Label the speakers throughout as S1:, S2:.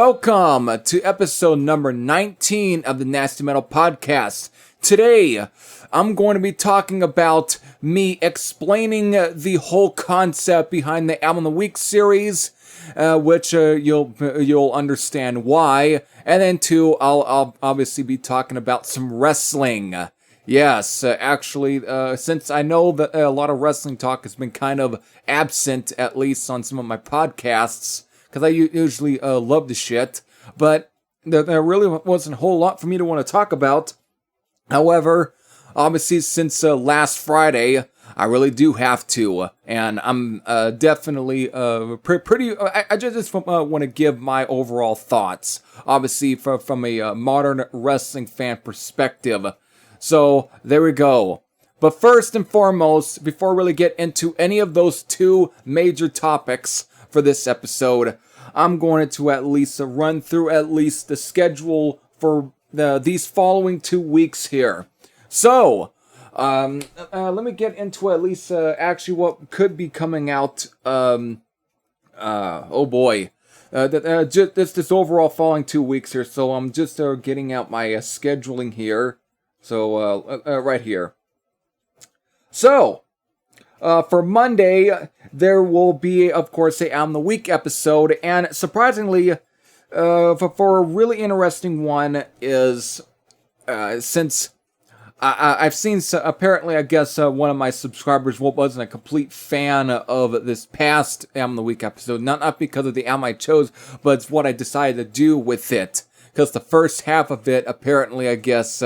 S1: Welcome to episode number 19 of the Nasty Metal Podcast. Today, I'm going to be talking about me explaining the whole concept behind the Album of the Week series, which you'll understand why. And then two, I'll obviously be talking about some wrestling. Yes, actually, since I know that a lot of wrestling talk has been kind of absent, at least on some of my podcasts, because I usually love the shit, but there really wasn't a whole lot for me to want to talk about. However, obviously, since last Friday, I really do have to, and I'm definitely pretty. I just want to give my overall thoughts, obviously, from a modern wrestling fan perspective. So there we go. But first and foremost, before we really get into any of those two major topics for this episode, I'm going to at least run through at least the schedule for these following 2 weeks here. So, let me get into at least actually what could be coming out. Oh boy. Just this overall following 2 weeks here. So I'm just getting out my scheduling here. So, right here. So, for Monday, there will be, of course, a Album of the Week episode, and surprisingly, for a really interesting one is, since I've seen, apparently, I guess, one of my subscribers wasn't a complete fan of this past Album of the Week episode, not because of the album I chose, but it's what I decided to do with it, because the first half of it, apparently, I guess,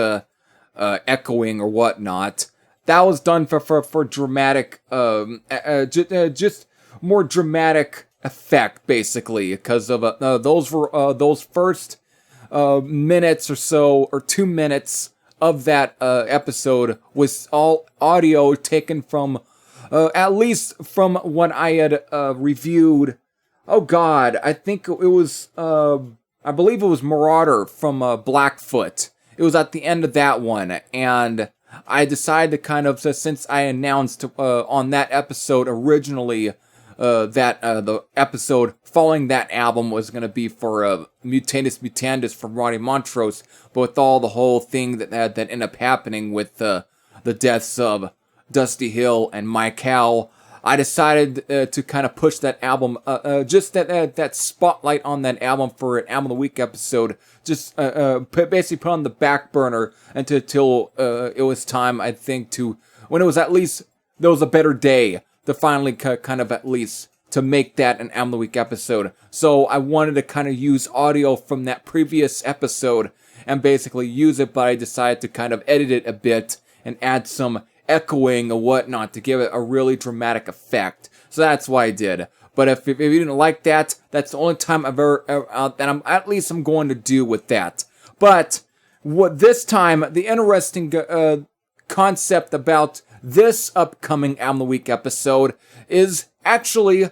S1: echoing or whatnot, that was done for dramatic, just more dramatic effect, basically, because of those first minutes or so, or 2 minutes of that episode was all audio taken from, at least from what I had reviewed. Oh God, I think it was, I believe it was Marauder from Blackfoot. It was at the end of that one, and I decided to kind of, since I announced on that episode originally that the episode following that album was going to be for Mutatis Mutandis from Roddy Montrose, but with all the whole thing that ended up happening with the deaths of Dusty Hill and Mike Howe, I decided to kind of push that album, just that spotlight on that album for an Album of the Week episode, just basically put on the back burner until it was time, I think, when it was at least, there was a better day to finally kind of at least to make that an Album of the Week episode. So I wanted to kind of use audio from that previous episode and basically use it, but I decided to kind of edit it a bit and add some echoing or whatnot to give it a really dramatic effect. So that's why I did. But if you didn't like that, that's the only time I've ever that I'm going to do with that. But what this time, the interesting concept about this upcoming Album of the Week episode is actually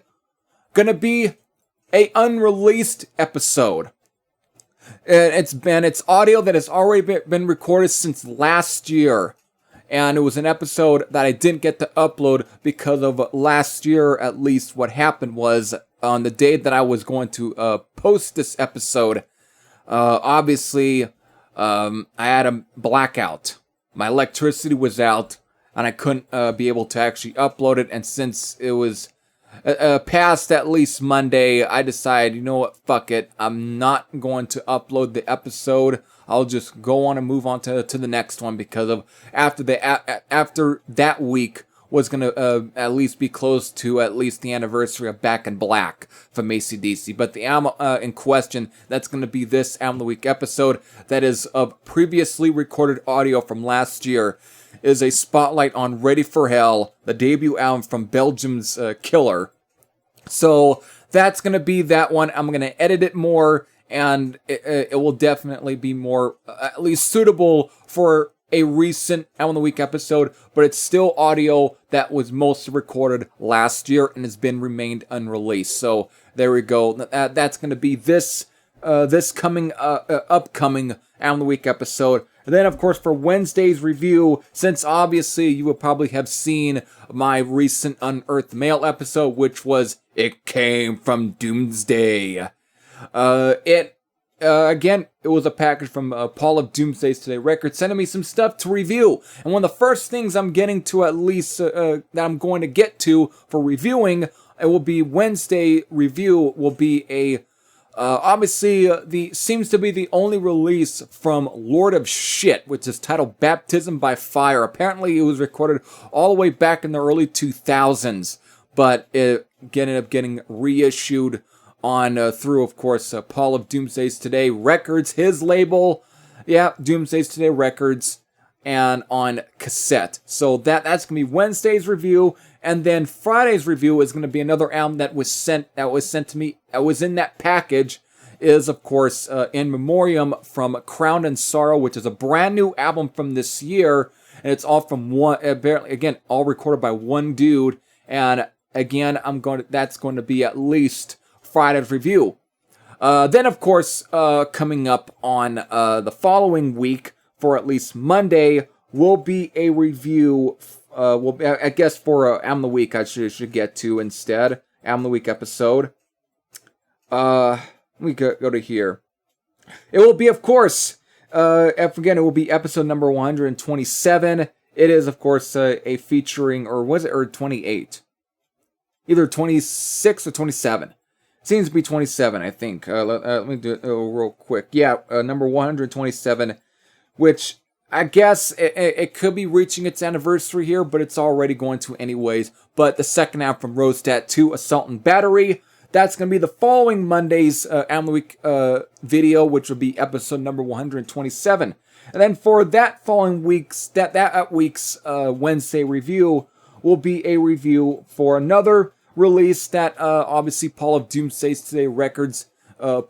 S1: going to be a unreleased episode. It's audio that has already been recorded since last year. And it was an episode that I didn't get to upload because of last year, at least. What happened was, on the day that I was going to post this episode, obviously, I had a blackout. My electricity was out, and I couldn't be able to actually upload it. And since it was past at least Monday, I decided, you know what, fuck it. I'm not going to upload the episode. I'll just go on and move on to the next one, because of after that week was going to at least be close to at least the anniversary of Back in Black from AC/DC. But the album in question, that's going to be this Album of the Week episode that is of previously recorded audio from last year, is a spotlight on Ready for Hell, the debut album from Belgium's Killer. So that's going to be that one. I'm going to edit it more, and it will definitely be more, at least suitable for a recent Album of the Week episode, but it's still audio that was mostly recorded last year and has been remained unreleased. So there we go. That's going to be this upcoming Album of the Week episode. And then, of course, for Wednesday's review, since obviously you will probably have seen my recent Unearthed Mail episode, which was It Came from Doomsday. Again, it was a package from Paul of Doomsday's Today Records sending me some stuff to review. And one of the first things I'm getting to, at least, that I'm going to get to for reviewing, it will be Wednesday review, will be a, obviously, seems to be the only release from Lord of Shit, which is titled Baptism by Fire. Apparently, it was recorded all the way back in the early 2000s, but it ended up getting reissued on through, of course, Paul of Doomsday's Today Records, his label, Doomsday's Today Records, and on cassette. So that's gonna be Wednesday's review, and then Friday's review is gonna be another album that was sent to me. That was in that package. Is of course In Memoriam from Crown and Sorrow, which is a brand new album from this year, and it's all from one. Apparently, again, all recorded by one dude, and again, that's going to be at least Friday's review. Then, of course, coming up on the following week, for at least Monday, will be a review. I guess for Am the Week, I should get to instead. Am the Week episode. We go to here. It will be, of course, again, it will be episode number 127. It is, of course, a featuring, or was it, or 28? Either 26 or 27. Seems to be 27, I think. Let me do it real quick. Yeah, number 127, which I guess it could be reaching its anniversary here, but it's already going to anyways. But the second album from Rose Tattoo, Assault and Battery, that's going to be the following Monday's Album of the Week video, which will be episode number 127. And then for that following week's, that week's Wednesday review will be a review for another release that obviously Paul of Doomsday's Today Records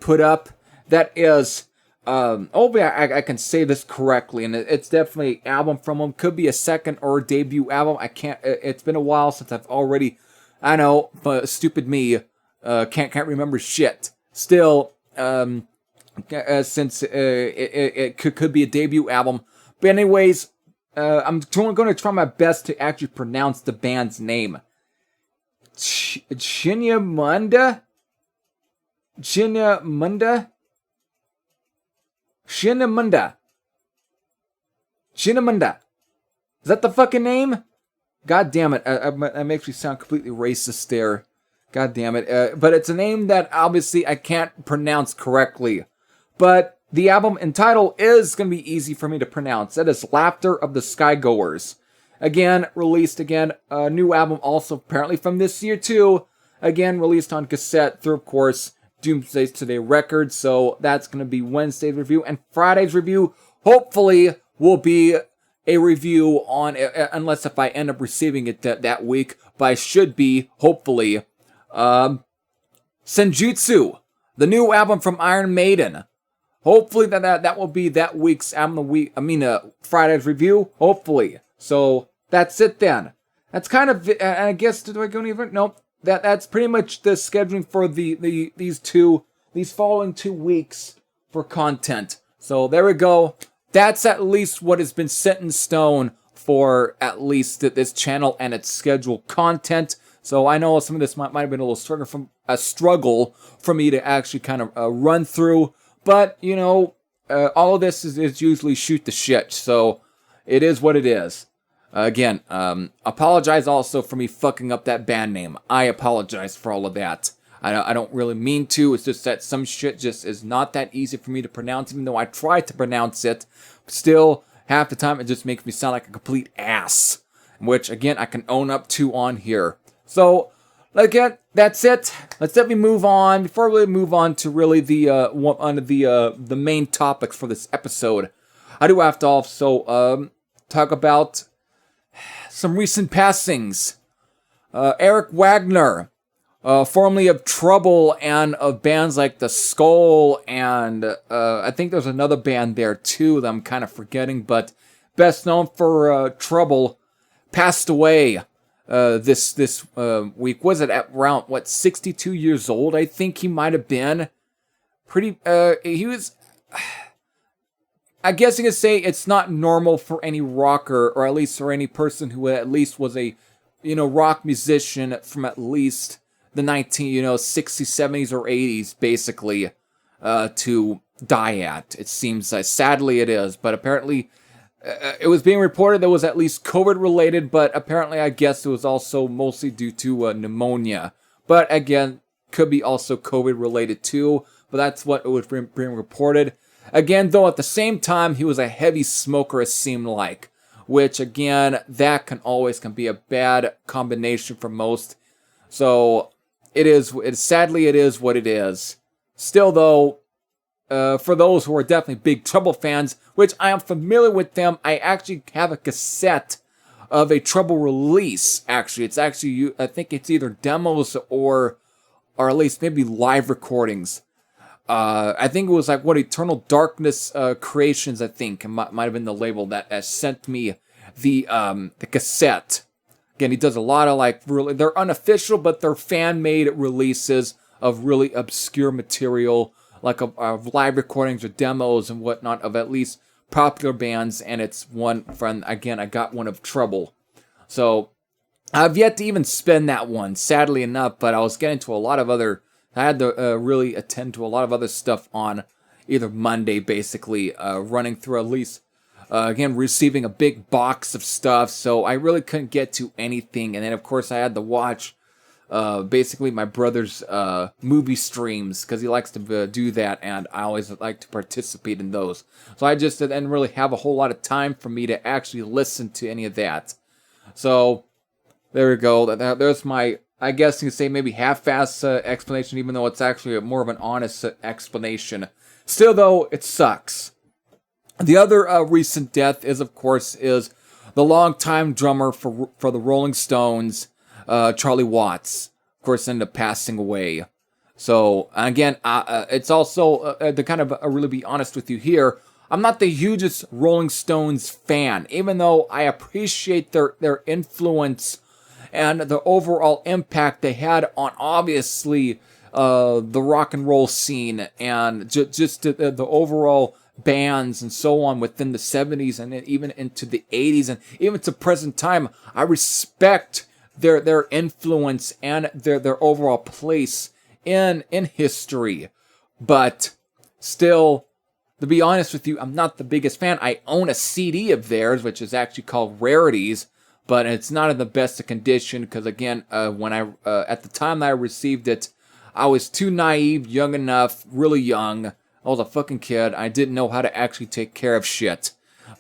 S1: put up. That is, hopefully I can say this correctly, and it's definitely an album from him. Could be a second or a debut album. I can't. It's been a while since I've already. I know, but stupid me can't remember shit. Still, since it could be a debut album. But anyways, I'm going to try my best to actually pronounce the band's name. Chinyamunda? Chinyamunda? Is that the fucking name? God damn it. That makes me sound completely racist there. God damn it. But it's a name that obviously I can't pronounce correctly. But the album and title is going to be easy for me to pronounce. That is Laughter of the Skygoers. Again, released a new album also apparently from this year too. Again, released on cassette through, of course, Doomsday's Today Records. So that's going to be Wednesday's review. And Friday's review, hopefully, will be a review on, unless if I end up receiving it that week, but I should be, hopefully, Senjutsu, the new album from Iron Maiden. Hopefully that will be that week's album of the week. Friday's review. Hopefully. So that's it then. That's kind of, and I guess, do I go any further? Nope. That's pretty much the scheduling for these following 2 weeks for content. So there we go. That's at least what has been set in stone for at least this channel and its scheduled content. So I know some of this might have been a struggle for me to actually kind of run through. But, you know, all of this is usually shoot the shit. So it is what it is. Again, apologize also for me fucking up that band name. I apologize for all of that. I don't really mean to. It's just that some shit just is not that easy for me to pronounce, even though I try to pronounce it. Still, half the time it just makes me sound like a complete ass. Which, again, I can own up to on here. So, again, that's it. Let's definitely move on. Before we move on to really the main topics for this episode, I do have to also talk about some recent passings. Eric Wagner, formerly of Trouble and of bands like The Skull, and I think there's another band there too that I'm kind of forgetting, but best known for Trouble, passed away this week. Was it at around, 62 years old? I think he might have been. He was... I guess you could say it's not normal for any rocker, or at least for any person who at least was a, rock musician from at least the 60s, 70s, or 80s, basically. to die at. It seems sadly it is, but apparently it was being reported that it was at least COVID related, but apparently I guess it was also mostly due to pneumonia. But again, could be also COVID related too, but that's what it was being reported. Again, though, at the same time, he was a heavy smoker, it seemed like, which again, that can be a bad combination for most. So sadly it is what it is. Still though, for those who are definitely big Trouble fans, which I am familiar with them, I actually have a cassette of a Trouble release, actually. It's actually, I think it's either demos or at least maybe live recordings. I think it was like Eternal Darkness Creations, I think. It might have been the label that sent me the cassette. Again, he does a lot of really, they're unofficial, but they're fan-made releases of really obscure material, like of live recordings or demos and whatnot of at least popular bands, and it's one from, again, I got one of Trouble. So, I've yet to even spin that one, sadly enough, but I was getting to a lot of other, I had to really attend to a lot of other stuff on either Monday, basically, running through at least, again, receiving a big box of stuff, so I really couldn't get to anything, and then, of course, I had to watch basically my brother's movie streams, because he likes to do that, and I always like to participate in those. So I just didn't really have a whole lot of time for me to actually listen to any of that. So, there we go. There's my, I guess you could say maybe half-ass explanation, even though it's actually more of an honest explanation. Still, though, it sucks. The other recent death is, of course, the longtime drummer for the Rolling Stones, Charlie Watts, of course, ended up passing away. So, again, it's also, to kind of really be honest with you here, I'm not the hugest Rolling Stones fan, even though I appreciate their influence and the overall impact they had on, obviously, the rock and roll scene and just the overall bands and so on within the 70s and even into the 80s and even to present time. I respect their influence and their overall place in history. But still, to be honest with you, I'm not the biggest fan. I own a CD of theirs, which is actually called Rarities, but it's not in the best of condition because, again, when I at the time that I received it, I was too naive, young enough, really young. I was a fucking kid. I didn't know how to actually take care of shit.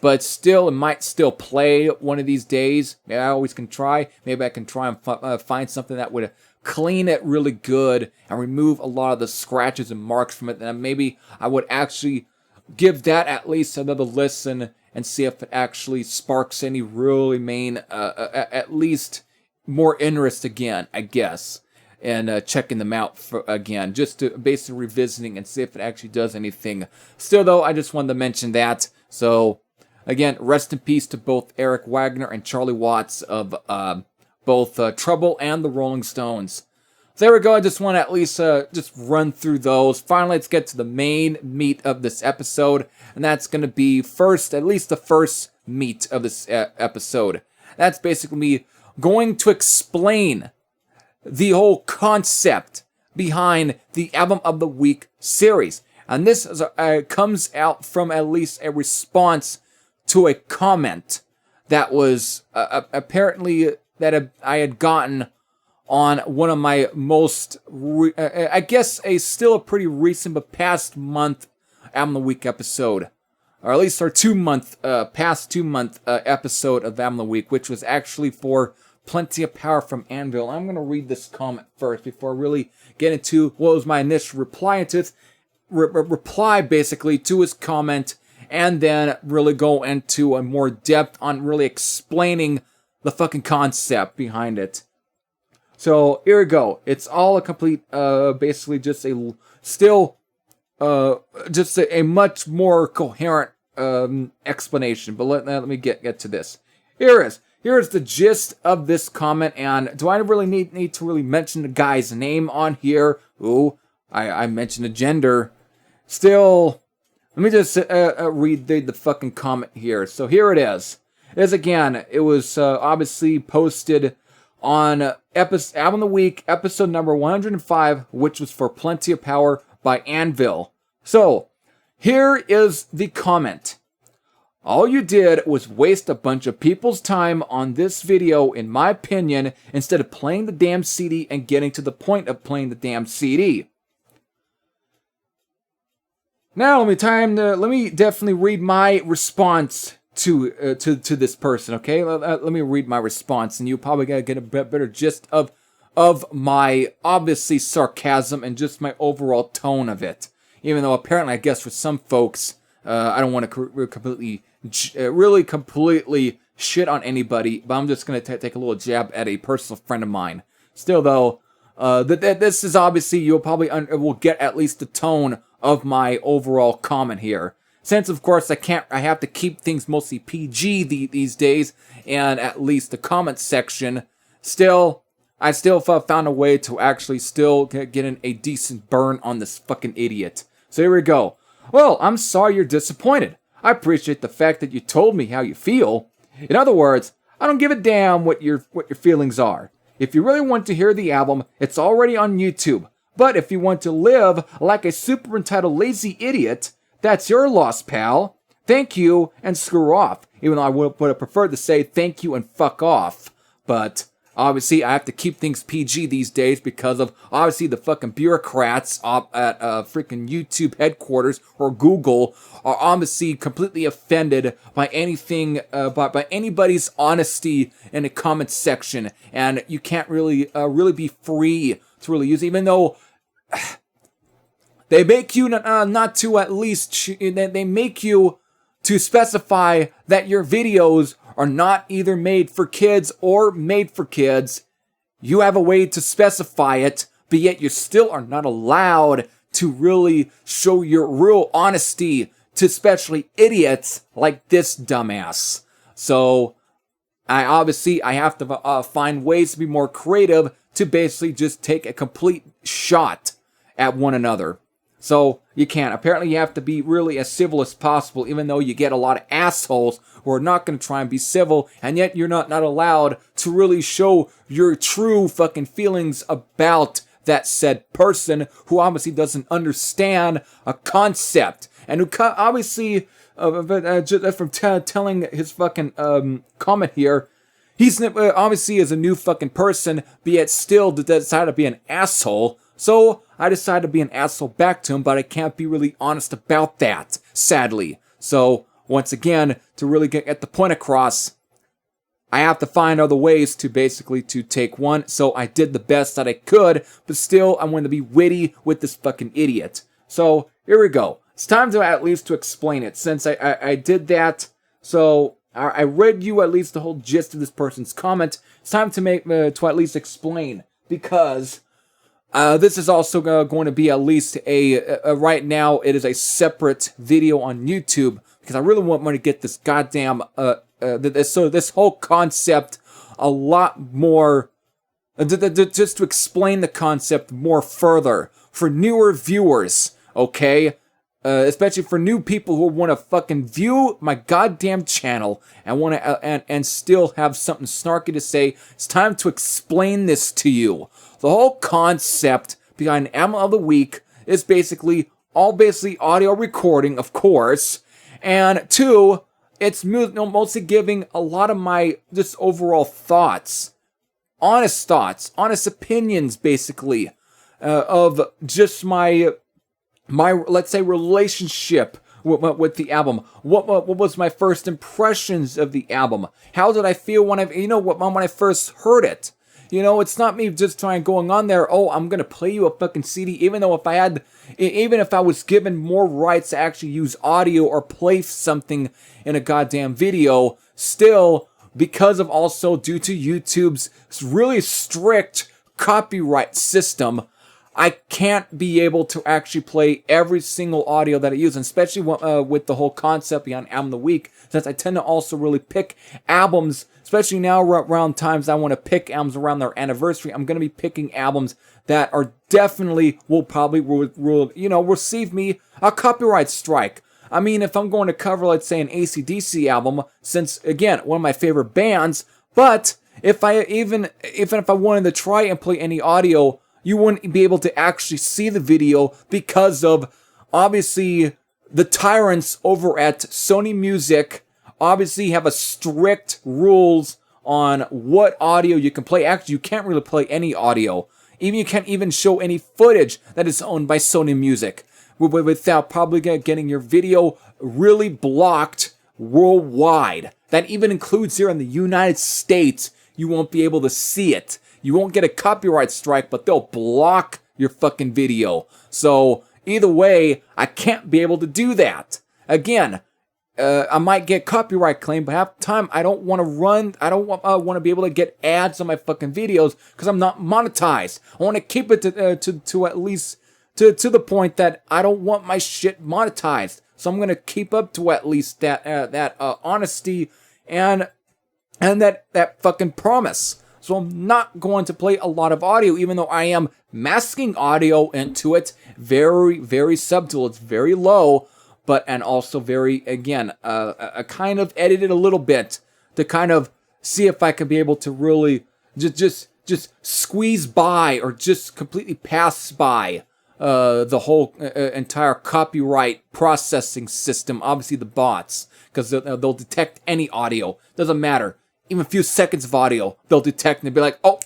S1: But still, it might still play one of these days. Maybe I always can try. Maybe I can try and find something that would clean it really good and remove a lot of the scratches and marks from it. And maybe I would actually give that at least another listen and see if it actually sparks any really main, at least more interest again, I guess. And checking them out again, just to basically revisiting and see if it actually does anything. Still, though, I just wanted to mention that. So, again, rest in peace to both Eric Wagner and Charlie Watts of both Trouble and the Rolling Stones. So there we go. I just want to at least just run through those. Finally, let's get to the main meat of this episode, and that's going to be at least the first meat of this episode. That's basically me going to explain the whole concept behind the Album of the Week series. And this comes out from at least a response to a comment that was apparently that I had gotten on one of my most, I guess, still a pretty recent but past month Album of the Week episode. Or at least our past 2 month episode of Album of the Week, which was actually for Plenty of Power from Anvil. I'm going to read this comment first before I really get into what was my initial reply to it. Reply basically to his comment, and then really go into a more depth on really explaining the fucking concept behind it. So here we go. It's all a complete, basically just a much more coherent explanation. But let me get to this. Here's the gist of this comment, and do I really need to really mention the guy's name on here? Ooh, I mentioned a gender. Still, let me just read the fucking comment here. So here it is. It was obviously posted on Album of the Week, episode number 105, which was for Plenty of Power by Anvil. So, here is the comment. All you did was waste a bunch of people's time on this video, in my opinion, instead of playing the damn CD and getting to the point of playing the damn CD. Now let me definitely read my response to this person. Okay, let me read my response, and you probably gotta get a better gist of my obviously sarcasm and just my overall tone of it. Even though apparently, I guess for some folks, I don't want to completely shit on anybody, but I'm just gonna take a little jab at a personal friend of mine. Still though, this is obviously, you'll probably will get at least the tone of my overall comment here. Since of course I have to keep things mostly PG these days, and at least the comment section, I still found a way to actually still get in a decent burn on this fucking idiot. So here we go. Well, I'm sorry you're disappointed. I appreciate the fact that you told me how you feel. In other words, I don't give a damn what your feelings are. If you really want to hear the album, it's already on YouTube. But if you want to live like a super entitled lazy idiot, that's your loss, pal. Thank you and screw off. Even though I would have preferred to say thank you and fuck off. But obviously, I have to keep things PG these days because of, obviously, the fucking bureaucrats at freaking YouTube headquarters or Google are obviously completely offended by anything, by anybody's honesty in the comments section. And you can't really be free to really use it, even though they make you not to at least, they make you to specify that your videos are not either made for kids or made for kids. You have a way to specify it, but yet you still are not allowed to really show your real honesty to especially idiots like this dumbass. So, I have to find ways to be more creative to basically just take a complete shot at one another. So, you can't. Apparently, you have to be really as civil as possible, even though you get a lot of assholes who are not going to try and be civil, and yet you're not allowed to really show your true fucking feelings about that said person who obviously doesn't understand a concept, and who obviously, just from telling his fucking comment here, he's obviously is a new fucking person, but yet still decided to be an asshole. So I decided to be an asshole back to him, but I can't be really honest about that, sadly. So once again, to really get the point across, I have to find other ways to basically to take one. So I did the best that I could, but still I want to be witty with this fucking idiot. So here we go. It's time to at least to explain it, since I did that. So I read you at least the whole gist of this person's comment. It's time to make to at least explain, because this is also going to be at least right now it is a separate video on YouTube, because I really want to get this goddamn this whole concept a lot more, just to explain the concept more further for newer viewers, okay? Especially for new people who want to fucking view my goddamn channel and want to and still have something snarky to say. It's time to explain this to you. The whole concept behind Album of the Week is basically audio recording, of course, and two, it's mostly giving a lot of my just overall thoughts, honest opinions, basically, of just my let's say relationship with the album. What was my first impressions of the album? How did I feel when I first heard it? It's not me just going on there, oh, I'm gonna play you a fucking CD, even if I was given more rights to actually use audio or play something in a goddamn video, still, because of also due to YouTube's really strict copyright system, I can't be able to actually play every single audio that I use, and especially with the whole concept behind Album of the Week, since I tend to also really pick albums, especially now around times I want to pick albums around their anniversary. I'm going to be picking albums that are definitely will receive me a copyright strike. I mean, if I'm going to cover, let's say, an AC/DC album, since, again, one of my favorite bands, but if I wanted to try and play any audio, you wouldn't be able to actually see the video because of obviously the tyrants over at Sony Music obviously have a strict rules on what audio you can play. Actually, you can't really play any audio. Even you can't even show any footage that is owned by Sony Music without probably getting your video really blocked worldwide. That even includes here in the United States. You won't be able to see it. You won't get a copyright strike, but they'll block your fucking video. So either way, I can't be able to do that. Again, I might get copyright claim, but half the time I don't want to run. I don't want to be able to get ads on my fucking videos because I'm not monetized. I want to keep it to at least to the point that I don't want my shit monetized. So I'm gonna keep up to at least that honesty and that fucking promise. So I'm not going to play a lot of audio, even though I am masking audio into it. Very, very subtle. It's very low. But, and also very, again, I kind of edited a little bit to kind of see if I could be able to really just squeeze by or just completely pass by the whole entire copyright processing system. Obviously the bots, because they'll detect any audio. Doesn't matter. Even a few seconds of audio, they'll detect and be like, oh,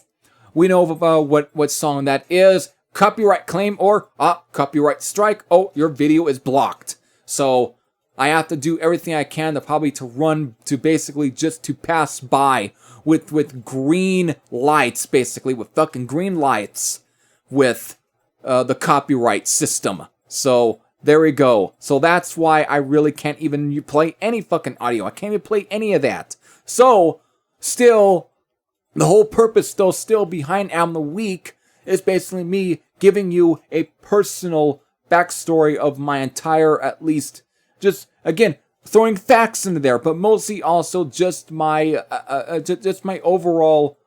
S1: we know what song that is. Copyright claim or copyright strike. Oh, your video is blocked. So I have to do everything I can to basically just to pass by with green lights, basically with fucking green lights with the copyright system. So there we go. So that's why I really can't even play any fucking audio. I can't even play any of that. So still, the whole purpose still behind Album of the Week is basically me giving you a personal backstory of my entire, at least, just again throwing facts into there, but mostly also just my overall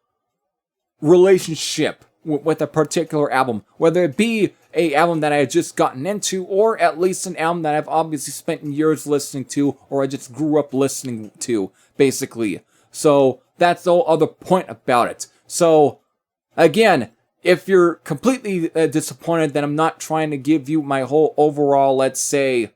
S1: relationship with a particular album, whether it be a album that I had just gotten into, or at least an album that I've obviously spent years listening to, or I just grew up listening to, basically. So that's the whole other point about it. So again, if you're completely disappointed that I'm not trying to give you my whole overall, let's say,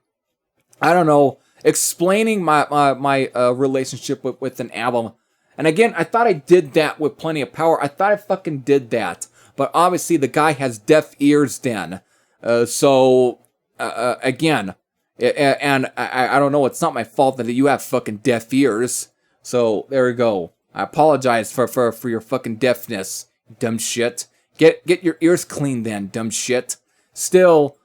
S1: I don't know, explaining my relationship with an album. And again, I thought I did that with Plenty of Power. I thought I fucking did that. But obviously the guy has deaf ears then. Again, and I don't know, it's not my fault that you have fucking deaf ears. So there we go. I apologize for your fucking deafness, dumb shit. Get your ears clean then, dumb shit. Still,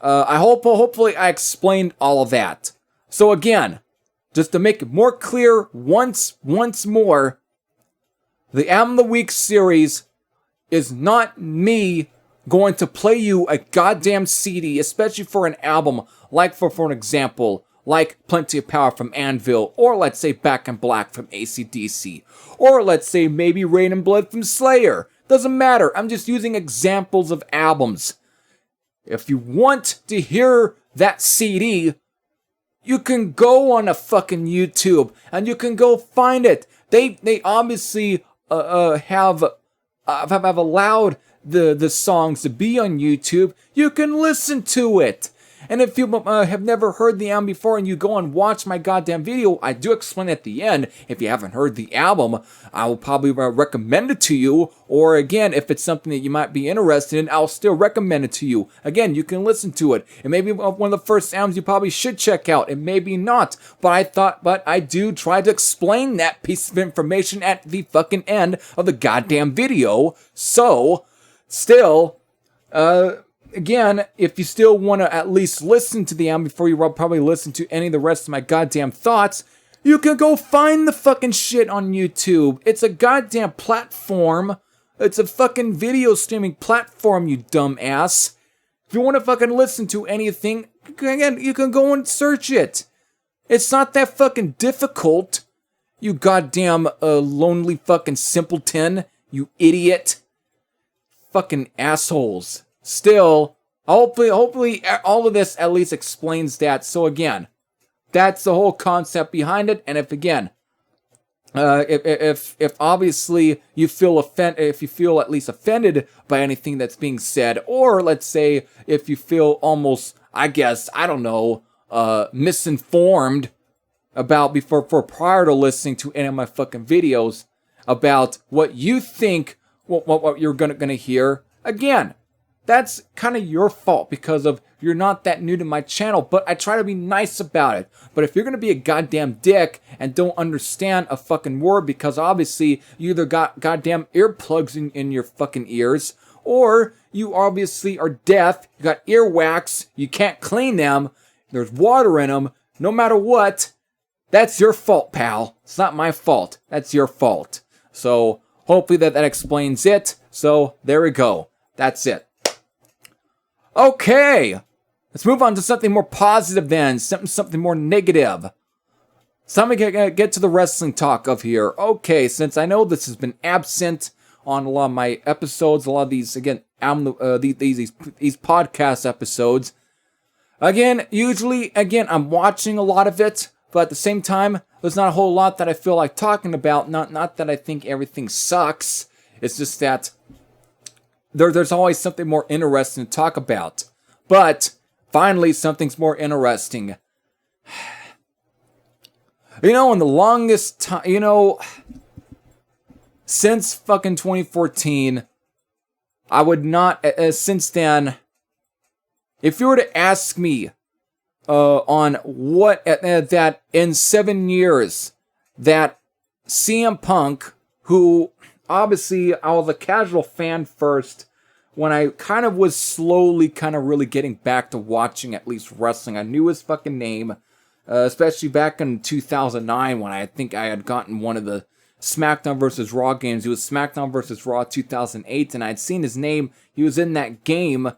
S1: hopefully I explained all of that. So again, just to make it more clear once more, the Album of the Week series is not me going to play you a goddamn CD, especially for an album, like for an example, like Plenty of Power from Anvil, or let's say Back in Black from AC/DC, or let's say maybe Rain and Blood from Slayer. Doesn't matter, I'm just using examples of albums. If you want to hear that CD, you can go on a fucking YouTube, and you can go find it. They obviously have allowed the songs to be on YouTube. You can listen to it. And if you have never heard the album before and you go and watch my goddamn video, I do explain at the end. If you haven't heard the album, I will probably recommend it to you. Or again, if it's something that you might be interested in, I'll still recommend it to you. Again, you can listen to it. It may be one of the first albums you probably should check out. It may be not. But I do try to explain that piece of information at the fucking end of the goddamn video. So, still, again, if you still want to at least listen to the album before you probably listen to any of the rest of my goddamn thoughts, you can go find the fucking shit on YouTube. It's a goddamn platform. It's a fucking video streaming platform, you dumbass. If you want to fucking listen to anything, again, you can go and search it. It's not that fucking difficult, you goddamn lonely fucking simpleton, you idiot. Fucking assholes. Still, hopefully all of this at least explains that. So again, that's the whole concept behind it. And if again, if obviously you feel if you feel at least offended by anything that's being said, or let's say if you feel almost, I guess, I don't know, misinformed about before prior to listening to any of my fucking videos about what you think what you're gonna hear. Again, that's kind of your fault because of you're not that new to my channel, but I try to be nice about it. But if you're gonna be a goddamn dick and don't understand a fucking word because obviously you either got goddamn earplugs in your fucking ears, or you obviously are deaf, you got earwax, you can't clean them, there's water in them, no matter what, that's your fault, pal. It's not my fault. That's your fault. So hopefully that explains it. So there we go. That's it. Okay. Let's move on to something more positive then. Something more negative. So I'm going to get to the wrestling talk of here. Okay, since I know this has been absent on a lot of my episodes, a lot of these, again, these podcast episodes. Again, usually, I'm watching a lot of it, but at the same time, there's not a whole lot that I feel like talking about. Not that I think everything sucks. It's just that there's always something more interesting to talk about. But finally, something's more interesting. In the longest time, since fucking 2014, I would not, since then, if you were to ask me on what, that in 7 years, that CM Punk, who obviously I was a casual fan first, when I kind of was slowly kind of really getting back to watching at least wrestling. I knew his fucking name, especially back in 2009 when I think I had gotten one of the SmackDown vs. Raw games. It was SmackDown vs. Raw 2008, and I'd seen his name. He was in that game,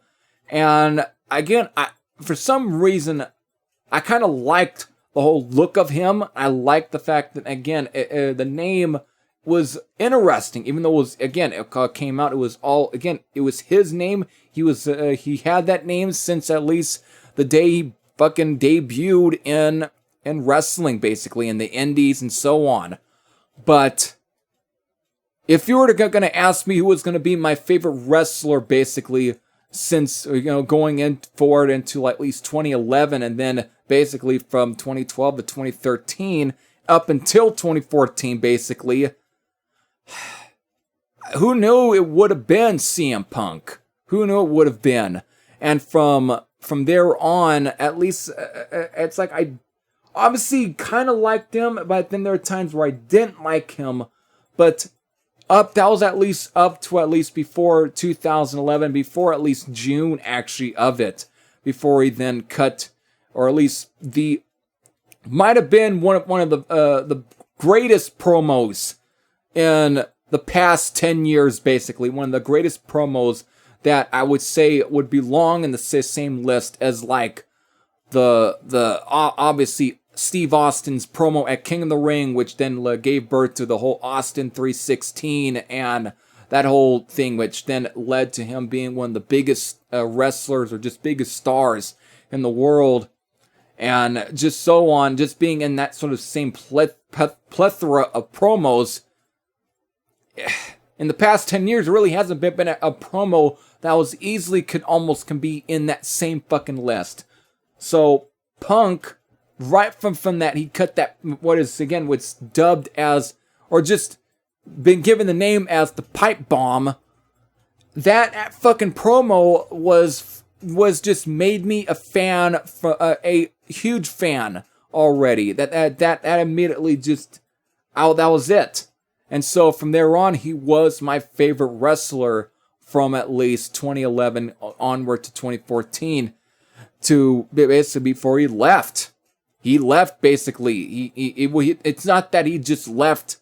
S1: and again, for some reason, I kind of liked the whole look of him. I liked the fact that, again, the name was interesting, even though it was, again, it came out, it was all, again, it was his name. He had that name since at least the day he fucking debuted in wrestling, basically, in the indies and so on. But if you were going to ask me who was going to be my favorite wrestler, basically, since, going forward into at least 2011, and then basically from 2012 to 2013, up until 2014, basically, who knew it would have been CM Punk? Who knew it would have been? And from there on, at least, it's like I obviously kind of liked him, but then there are times where I didn't like him, but that was at least up to at least before 2011, before at least June actually of it, before he then cut, or at least might have been one of the greatest promos in the past 10 years, basically. One of the greatest promos that I would say would belong in the same list as like the obviously Steve Austin's promo at King of the Ring, which then gave birth to the whole Austin 316 and that whole thing, which then led to him being one of the biggest wrestlers or just biggest stars in the world, and just so on, just being in that sort of same plethora of promos. In the past 10 years, there really hasn't been a promo that was easily can be in that same fucking list. So Punk, right from that, he cut that, what's dubbed as, or just been given the name as the pipe bomb. That fucking promo was just made me a fan, a huge fan already. That immediately just, that was it. And so from there on, he was my favorite wrestler from at least 2011 onward to 2014, to basically before he left. He left, basically. It's not that he just left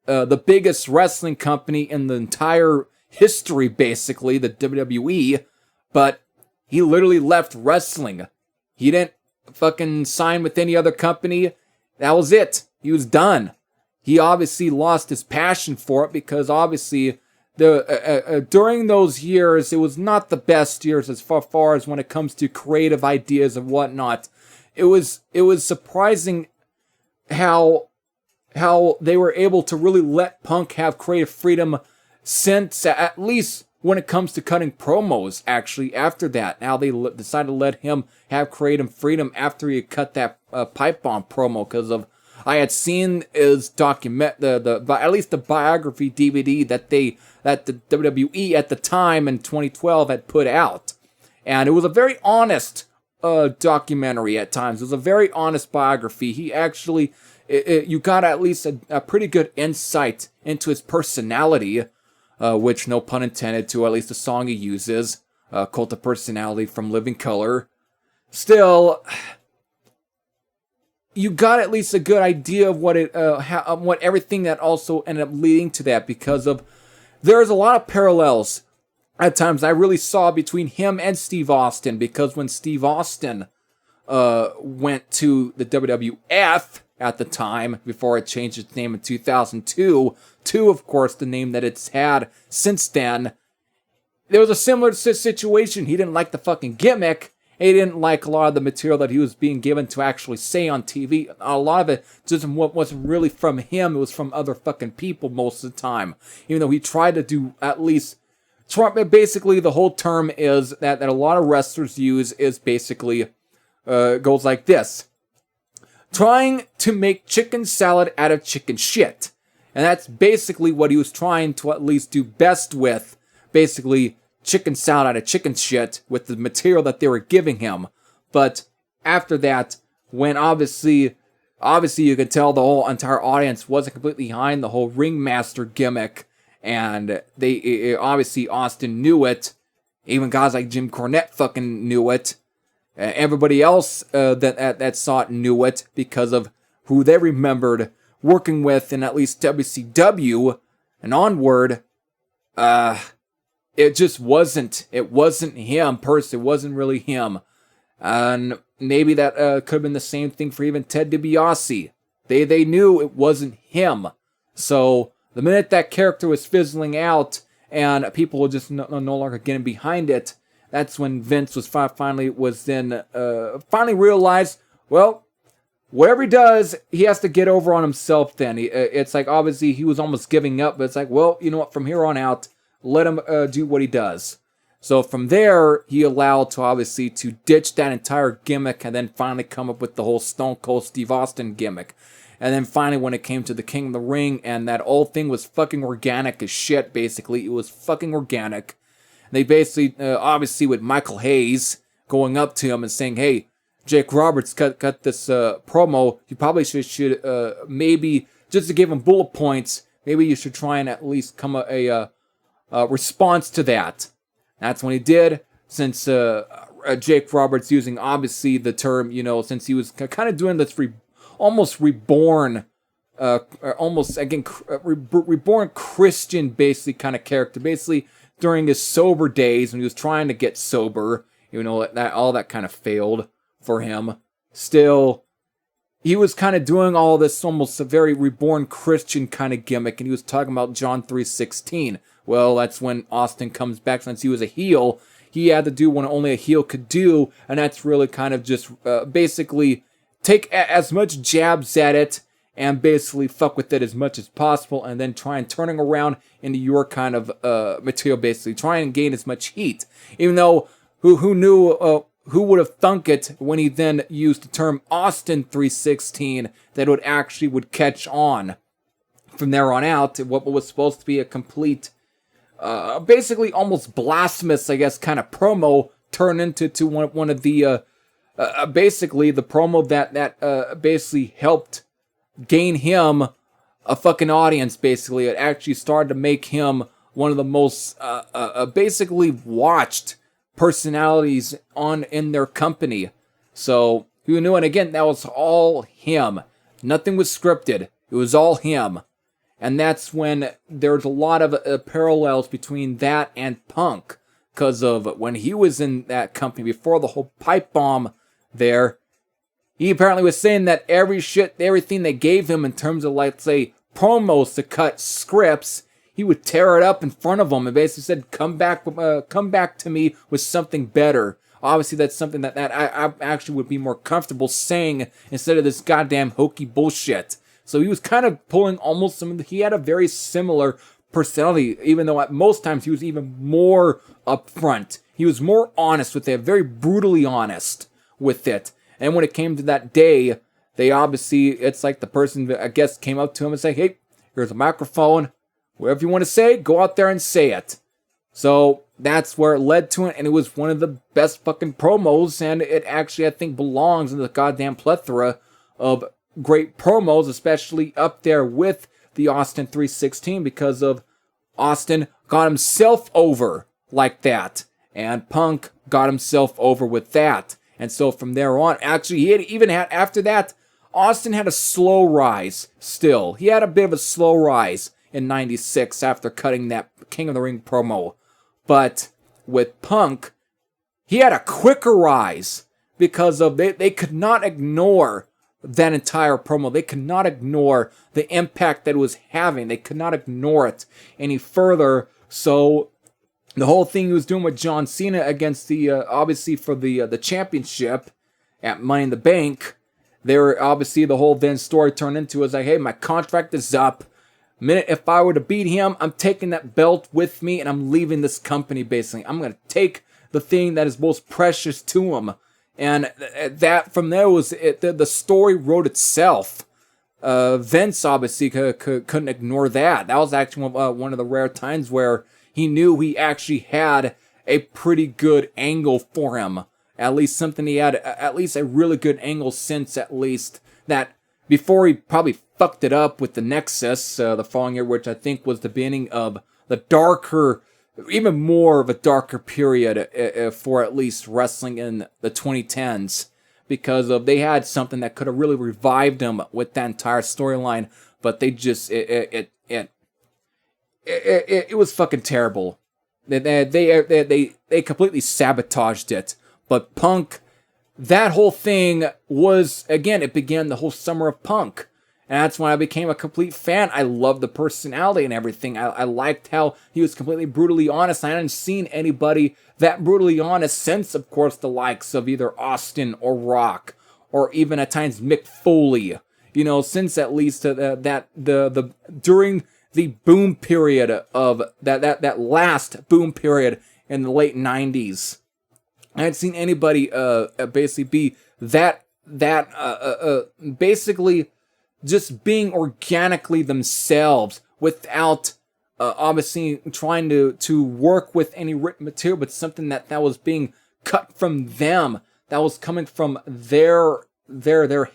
S1: the biggest wrestling company in the entire history, basically, the WWE, but he literally left wrestling. He didn't fucking sign with any other company. That was it. He was done. He obviously lost his passion for it because obviously during those years, it was not the best years as far as when it comes to creative ideas and whatnot. It was surprising how they were able to really let Punk have creative freedom since at least when it comes to cutting promos, actually, after that. Now they decided to let him have creative freedom after he cut that pipe bomb promo, because of I had seen his at least the biography DVD that the WWE at the time in 2012 had put out. And it was a very honest documentary at times. It was a very honest biography. He actually, you got at least a pretty good insight into his personality, which, no pun intended, to at least the song he uses, Cult of Personality from Living Colour. Still, you got at least a good idea of what everything that also ended up leading to that, because of there's a lot of parallels at times I really saw between him and Steve Austin, because when Steve Austin went to the WWF at the time, before it changed its name in 2002, to, of course, the name that it's had since then, there was a similar situation. He didn't like the fucking gimmick. He didn't like a lot of the material that he was being given to actually say on TV. A lot of it just wasn't really from him. It was from other fucking people most of the time. Even though he tried to do at least... Basically, the whole term is that a lot of wrestlers use is basically... goes like this. Trying to make chicken salad out of chicken shit. And that's basically what he was trying to at least do best with. Basically... chicken salad out of chicken shit with the material that they were giving him. But after that, when obviously you could tell the whole entire audience wasn't completely behind the whole ringmaster gimmick, and they obviously Austin knew it. Even guys like Jim Cornette fucking knew it. Everybody else that saw it knew it because of who they remembered working with in at least WCW and onward. It just wasn't him personally. It wasn't really him. And maybe that could have been the same thing for even Ted DiBiase. They knew it wasn't him. So the minute that character was fizzling out and people were just no longer getting behind it, that's when Vince was finally realized, well, whatever he does, he has to get over on himself then. It's like, obviously, he was almost giving up, but it's like, well, you know what, from here on out, let him do what he does. So from there, he allowed to obviously to ditch that entire gimmick and then finally come up with the whole Stone Cold Steve Austin gimmick. And then finally when it came to the King of the Ring, and that whole thing was fucking organic as shit, basically. It was fucking organic. They basically, obviously with Michael Hayes going up to him and saying, hey, Jake Roberts cut this promo. You probably should maybe, just to give him bullet points, maybe you should try and at least come a response to that. That's when he did, since Jake Roberts using obviously the term, since he was kind of doing this almost reborn, reborn Christian basically kind of character, basically during his sober days when he was trying to get sober, that all that kind of failed for him. Still, he was kind of doing all this almost a very reborn Christian kind of gimmick, and he was talking about John 3:16. Well, that's when Austin comes back. Since he was a heel, he had to do what only a heel could do, and that's really kind of just basically take as much jabs at it and basically fuck with it as much as possible, and then try and turning around into your kind of material, basically. Try and gain as much heat. Even though, who knew, who would have thunk it when he then used the term Austin 3:16 that would catch on. From there on out, what was supposed to be a complete... basically almost blasphemous, I guess, kind of promo turned into one of the basically the promo that basically helped gain him a fucking audience. Basically, it actually started to make him one of the most basically watched personalities in their company. So who knew? And again, that was all him. Nothing was scripted. It was all him. And that's when there's a lot of parallels between that and Punk. Because of when he was in that company before the whole pipe bomb there, he apparently was saying that everything they gave him in terms of, like, say, promos to cut scripts, he would tear it up in front of them and basically said, come back to me with something better. Obviously, that's something that I actually would be more comfortable saying instead of this goddamn hokey bullshit. So he was kind of pulling almost he had a very similar personality, even though at most times he was even more upfront. He was more honest with it, very brutally honest with it. And when it came to that day, they obviously, it's like the person, I guess, came up to him and said, hey, here's a microphone. Whatever you want to say, go out there and say it. So that's where it led to it, and it was one of the best fucking promos, and it actually, I think, belongs in the goddamn plethora of great promos, especially up there with the Austin 316, because of Austin got himself over like that, and Punk got himself over with that. And so from there on, actually, after that, Austin had a slow rise still. He had a bit of a slow rise in 96 after cutting that King of the Ring promo. But with Punk, he had a quicker rise because of they could not ignore that entire promo. They could not ignore the impact that it was having. They could not ignore it any further. So the whole thing he was doing with John Cena against the obviously for the championship at Money in the Bank, they were obviously the whole then story turned into is like, hey, my contract is up. Minute if I were to beat him, I'm taking that belt with me and I'm leaving this company. Basically, I'm gonna take the thing that is most precious to him, and that from there was it. The story wrote itself. Vince obviously couldn't ignore that. That was actually one of the rare times where he knew he actually had a pretty good angle for him. At least something he had, at least a really good angle since at least that before he probably fucked it up with the Nexus the following year, which I think was the beginning of the darker, even more of a darker period for at least wrestling in the 2010s. Because they had something that could have really revived him with that entire storyline, but they just it was fucking terrible. They completely sabotaged it. But Punk, that whole thing was, again, it began the whole summer of Punk, and that's when I became a complete fan. I loved the personality and everything. I liked how he was completely brutally honest. I hadn't seen anybody that brutally honest since, of course, the likes of either Austin or Rock, or even at times Mick Foley. You know, since at least the during the boom period of that last boom period in the late 90s. I hadn't seen anybody basically be basically just being organically themselves without obviously trying to work with any written material, but something that was being cut from them, that was coming from their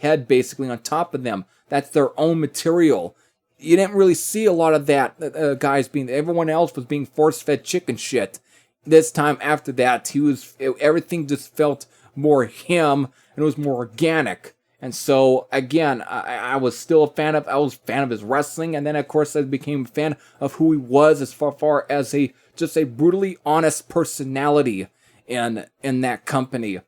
S1: head basically on top of them. That's their own material. You didn't really see a lot of that guys being, everyone else was being force-fed chicken shit. This time after that, everything just felt more him, and it was more organic. And so, again, I was still a fan of his wrestling, and then, of course, I became a fan of who he was as far as just a brutally honest personality in that company.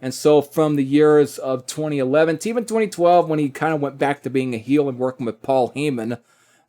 S1: And so, from the years of 2011 to even 2012, when he kind of went back to being a heel and working with Paul Heyman,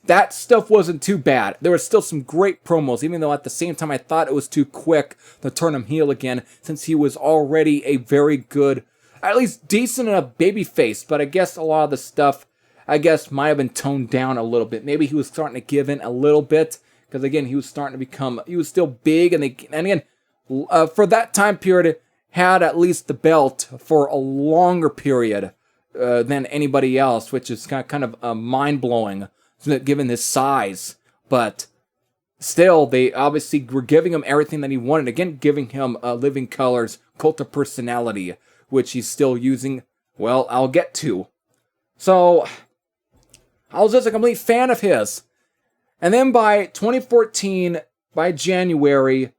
S1: that stuff wasn't too bad. There were still some great promos, even though at the same time I thought it was too quick to turn him heel again, since he was already a very good, at least decent enough babyface. But I guess a lot of the stuff, might have been toned down a little bit. Maybe he was starting to give in a little bit, because again, he was still big, and again, for that time period, had at least the belt for a longer period than anybody else, which is kind of mind-blowing, given his size. But still, they obviously were giving him everything that he wanted. Again, giving him Living Color's Cult of Personality, which he's still using. Well, I'll get to. So, I was just a complete fan of his. And then by 2014, by January,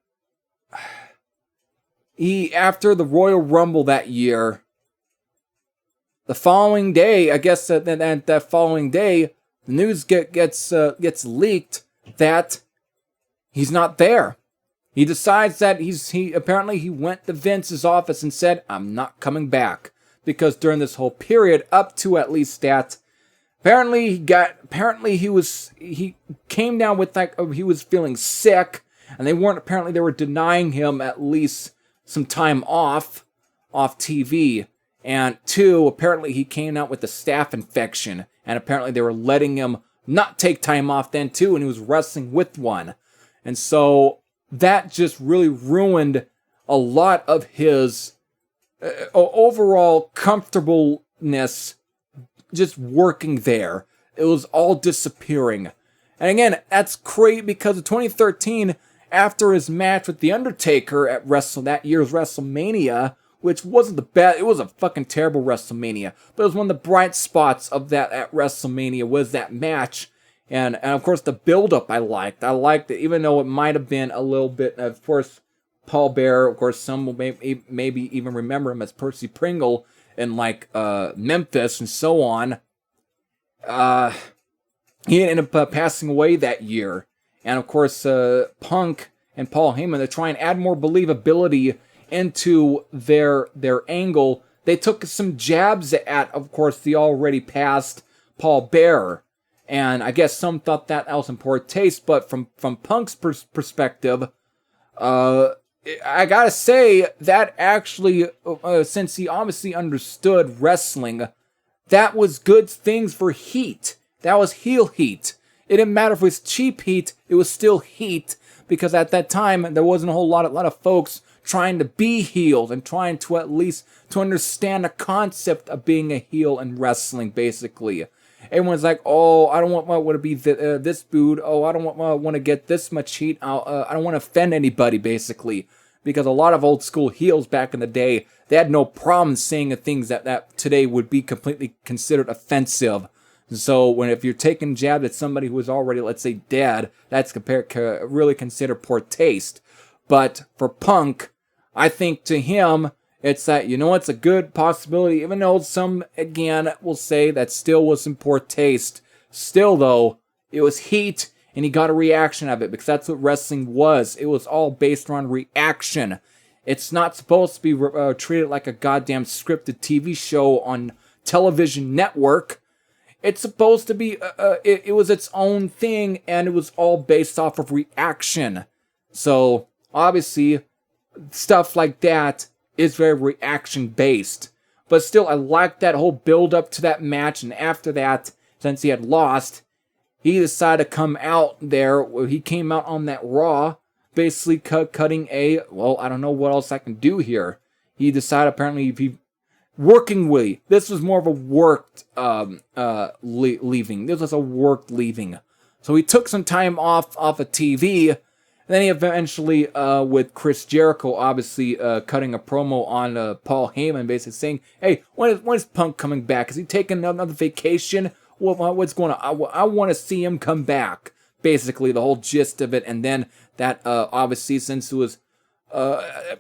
S1: after the Royal Rumble that year, the following day, I guess that following day, the news gets leaked that he's not there. He decides that he went to Vince's office and said, "I'm not coming back," because during this whole period up to at least that, apparently he came down with he was feeling sick, and they were denying him at least some time off TV. And two, apparently he came out with a staph infection, and apparently they were letting him not take time off then too, and he was wrestling with one. And so that just really ruined a lot of his overall comfortableness just working there. It was all disappearing. And again, that's great because in 2013, after his match with The Undertaker at that year's WrestleMania, which wasn't the best, it was a fucking terrible WrestleMania, but it was one of the bright spots of that at WrestleMania was that match. And of course, the build-up I liked. I liked it, even though it might have been a little bit, of course, Paul Bearer, of course, some will maybe even remember him as Percy Pringle in, like, Memphis and so on. He ended up passing away that year. And, of course, Punk and Paul Heyman, to try and add more believability into their angle, they took some jabs at, of course, the already passed Paul Bearer. And I guess some thought that was in poor taste, but from Punk's perspective, I gotta say, that actually, since he obviously understood wrestling, that was good things for heat. That was heel heat. It didn't matter if it was cheap heat, it was still heat, because at that time, there wasn't a whole lot of folks trying to be heels and trying to at least to understand the concept of being a heel in wrestling, basically. Everyone's like, oh, I don't want to be this booed. Oh, I don't want to get this much heat. I don't want to offend anybody, basically. Because a lot of old school heels back in the day, they had no problem saying the things that today would be completely considered offensive. So if you're taking jabs at somebody who is already, let's say, dead, that's really considered poor taste. But for Punk, I think to him, it's that, it's a good possibility, even though some, again, will say that still was in poor taste. Still, though, it was heat, and he got a reaction of it, because that's what wrestling was. It was all based on reaction. It's not supposed to be treated like a goddamn scripted TV show on television network. It's supposed to be, it was its own thing, and it was all based off of reaction. So, obviously, stuff like that is very reaction-based. But still, I like that whole build-up to that match, and after that, since he had lost, he decided to come out there. He came out on that Raw, basically cutting well, I don't know what else I can do here. He decided, apparently, working with, this was more of a worked leaving. This was a worked leaving. So he took some time off of TV. Then he eventually, with Chris Jericho, obviously cutting a promo on Paul Heyman, basically saying, hey, when is Punk coming back? Is he taking another vacation? What's going on? I want to see him come back. Basically, the whole gist of it. And then that, obviously, since it was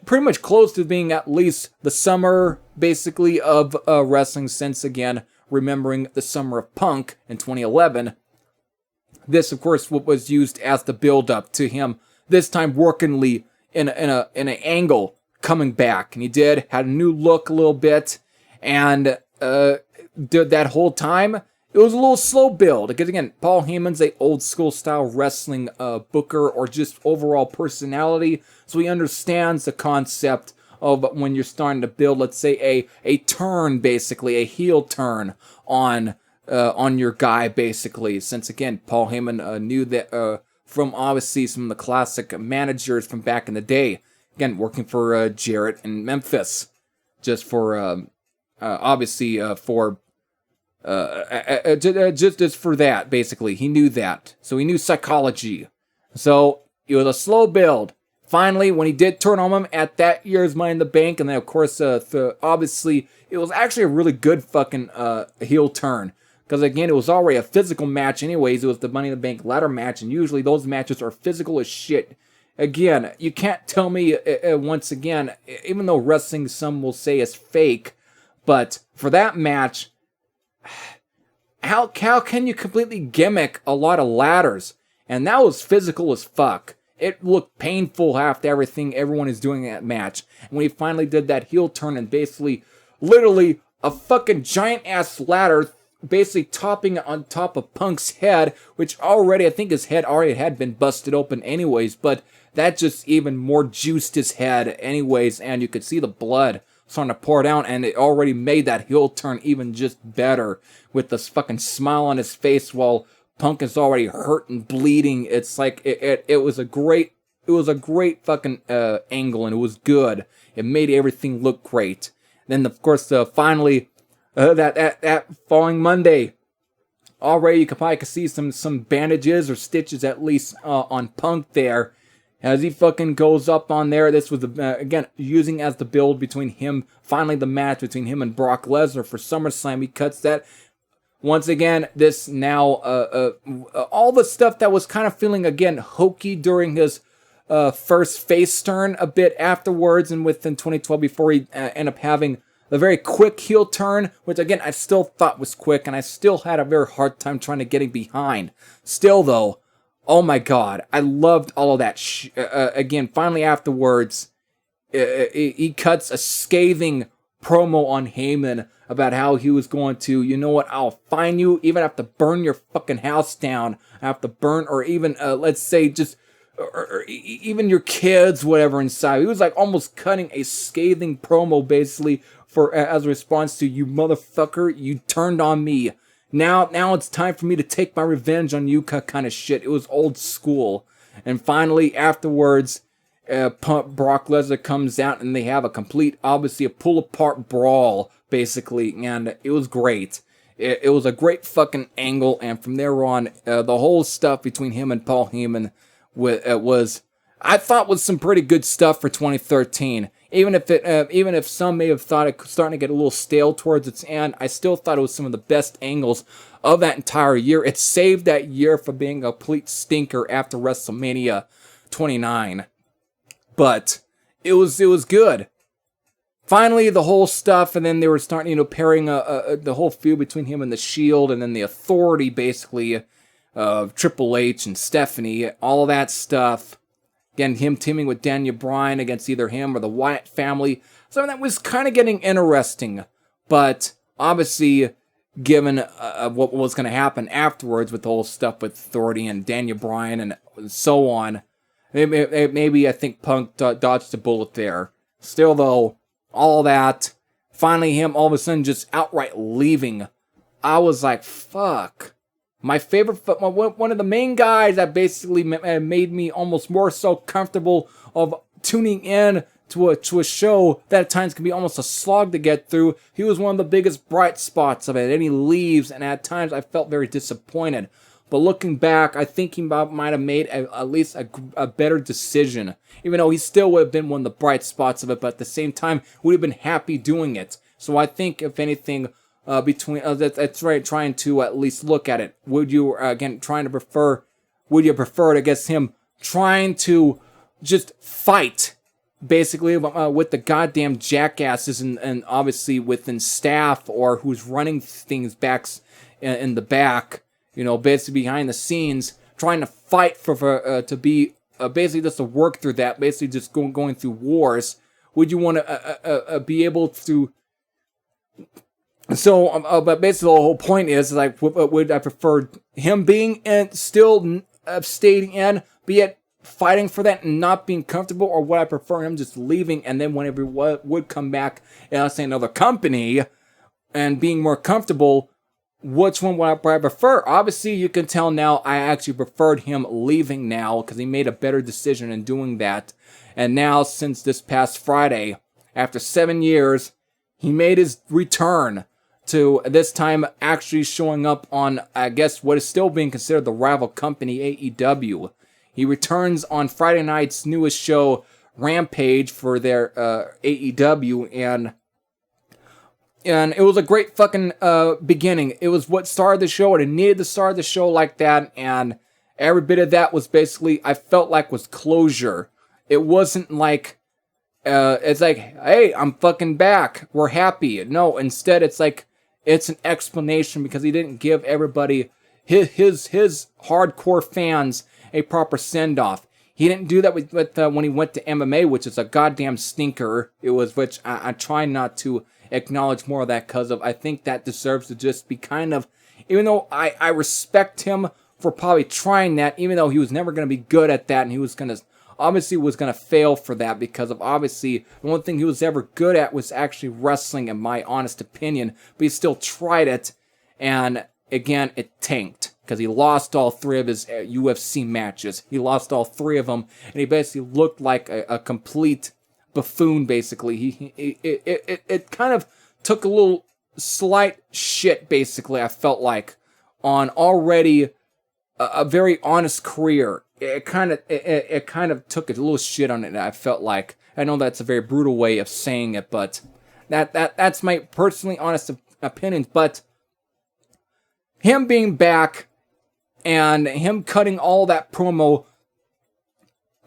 S1: pretty much close to being at least the summer, basically, of wrestling, since, again, remembering the summer of Punk in 2011, this, of course, was used as the build-up to him, this time workingly in an angle coming back. And he had a new look a little bit, and did that whole time. It was a little slow build, because again, Paul Heyman's a old school style wrestling booker, or just overall personality, so he understands the concept of when you're starting to build, let's say, a turn, basically, a heel turn on your guy, basically. Since again, Paul Heyman knew that from obviously some of the classic managers from back in the day, again, working for Jarrett in Memphis, just for obviously for just for that, basically. He knew that. So he knew psychology. So it was a slow build. Finally, when he did turn on him at that year's Money in the Bank, and then of course, obviously, it was actually a really good fucking heel turn. Because again, it was already a physical match anyways. It was the Money in the Bank ladder match, and usually those matches are physical as shit. Again, you can't tell me, once again, even though wrestling some will say is fake, but for that match, how can you completely gimmick a lot of ladders? And that was physical as fuck. It looked painful after everyone is doing in that match. And when he finally did that heel turn and basically, literally, a fucking giant-ass ladder basically topping on top of Punk's head, which already, I think his head already had been busted open anyways, but that just even more juiced his head anyways, and you could see the blood starting to pour down, and it already made that heel turn even just better, with this fucking smile on his face while Punk is already hurt and bleeding. It's like it was a great fucking angle, and it was good. It made everything look great. Then of course finally that following Monday, already you could see some bandages or stitches at least on Punk there. As he fucking goes up on there, this was, again, using as the build between him, finally the match between him and Brock Lesnar for SummerSlam. He cuts that. Once again, this now, all the stuff that was kind of feeling, again, hokey during his first face turn a bit afterwards and within 2012 before he ended up having a very quick heel turn, which, again, I still thought was quick, and I still had a very hard time trying to get behind. Still, though, oh my god, I loved all of that. Again, finally afterwards, he cuts a scathing promo on Heyman about how he was going to, you know what, I'll find you, even have to burn your fucking house down. I have to burn, or even, let's say, just, or even your kids, whatever, inside. He was like almost cutting a scathing promo, basically, for as a response to, you motherfucker, you turned on me. Now it's time for me to take my revenge on you kind of shit. It was old school. And finally, afterwards, Brock Lesnar comes out and they have a complete, obviously, a pull-apart brawl, basically. And it was great. It was a great fucking angle. And from there on, the whole stuff between him and Paul Heyman I thought was some pretty good stuff for 2013. Even if some may have thought it was starting to get a little stale towards its end, I still thought it was some of the best angles of that entire year. It saved that year from being a complete stinker after WrestleMania 29. But it was good. Finally, the whole stuff, and then they were starting, pairing the whole feud between him and the Shield, and then the Authority, basically, Triple H and Stephanie, all of that stuff. Again, him teaming with Daniel Bryan against either him or the Wyatt family. So that was kind of getting interesting. But obviously, given what was going to happen afterwards with the whole stuff with Authority and Daniel Bryan and so on, maybe I think Punk dodged a bullet there. Still, though, all that, finally him all of a sudden just outright leaving. I was like, fuck. My favorite, one of the main guys that basically made me almost more so comfortable of tuning in to a show that at times can be almost a slog to get through. He was one of the biggest bright spots of it, and he leaves, and at times I felt very disappointed. But looking back, I think he might have made at least a better decision, even though he still would have been one of the bright spots of it, but at the same time, would have been happy doing it. So I think, if anything, that's right, trying to at least look at it. Would you prefer it, I guess, him trying to just fight, basically, with the goddamn jackasses and obviously within staff or who's running things back in the back, basically behind the scenes, trying to fight to be basically just to work through that, basically just going through wars? Would you want to be able to? So, but basically the whole point is, like, would I prefer him being still staying in, be it fighting for that and not being comfortable, or would I prefer him just leaving and then whenever he would come back, let's say another company, and being more comfortable? Which one would I prefer? Obviously, you can tell now I actually preferred him leaving now because he made a better decision in doing that. And now, since this past Friday, after 7 years, he made his return to this time actually showing up on, I guess, what is still being considered the rival company, AEW. He returns on Friday night's newest show, Rampage, for their AEW, and it was a great fucking beginning. It was what started the show, and it needed to start the show like that, and every bit of that was basically, I felt like, was closure. It wasn't like, it's like, hey, I'm fucking back, we're happy. No, instead it's like, it's an explanation because he didn't give everybody, his hardcore fans, a proper send-off. He didn't do that with when he went to MMA, which is a goddamn stinker. It was, which I try not to acknowledge more of that because of, I think that deserves to just be kind of, even though I respect him for probably trying that, even though he was never going to be good at that, and he was going to, obviously was going to fail for that because of, obviously, the one thing he was ever good at was actually wrestling, in my honest opinion, but he still tried it, and again, it tanked. because he lost all 3 of his UFC matches. He lost all 3 of them, and he basically looked like a complete buffoon, basically. It kind of took a little slight shit, basically, I felt like, on already a very honest career. It kind of took a little shit on it, I felt like. I know that's a very brutal way of saying it, but that's my personally honest opinion. But him being back and him cutting all that promo,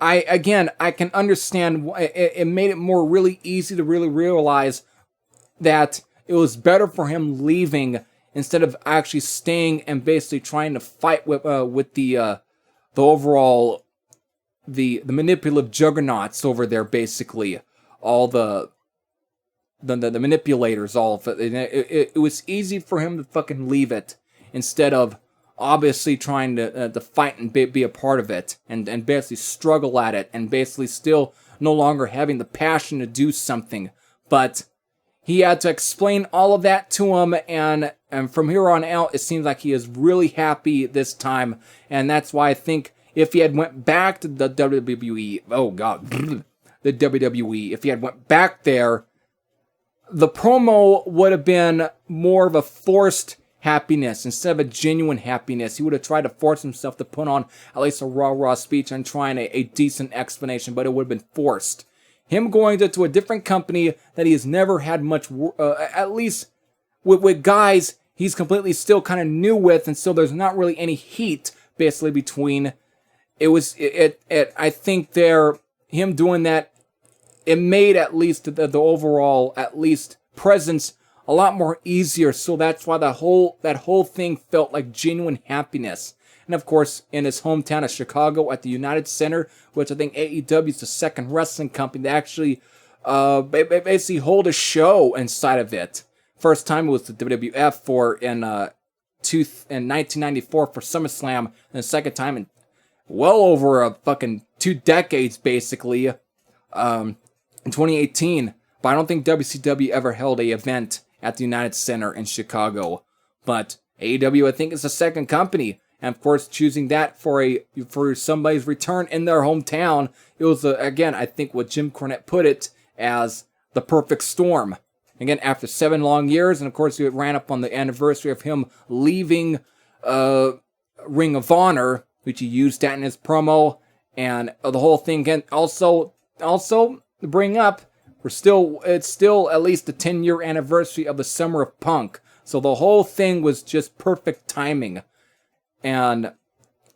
S1: I can understand why it made it more really easy to really realize that it was better for him leaving instead of actually staying and basically trying to fight with the overall the manipulative juggernauts over there, basically all the manipulators, all of it. It was easy for him to fucking leave it instead of obviously trying to fight and be a part of it and basically struggle at it and basically still no longer having the passion to do something. But he had to explain all of that to him, and from here on out, it seems like he is really happy this time, and that's why I think if he had went back to the WWE, the WWE, if he had went back there, the promo would have been more of a forced happiness instead of a genuine happiness. He would have tried to force himself to put on at least a raw speech and trying a decent explanation, but it would have been forced. Him going to a different company that he has never had much, at least with guys he's completely still kind of new with, and so there's not really any heat basically between. I think him doing that, it made at least the overall at least presence a lot more easier. So that's why that whole thing felt like genuine happiness. And of course, in his hometown of Chicago at the United Center, which I think AEW is the second wrestling company that actually basically hold a show inside of it. First time it was the WWF in 1994 for SummerSlam, and the second time in well over a fucking 2 decades, basically, in 2018. But I don't think WCW ever held a event at the United Center in Chicago. But AEW, I think, is the second company. And of course, choosing that for somebody's return in their hometown, it was, again, I think what Jim Cornette put it as the perfect storm. Again, after 7 long years, and of course, it ran up on the anniversary of him leaving Ring of Honor, which he used that in his promo, and the whole thing. Again, also to bring up, it's still at least the 10-year anniversary of the Summer of Punk. So the whole thing was just perfect timing. And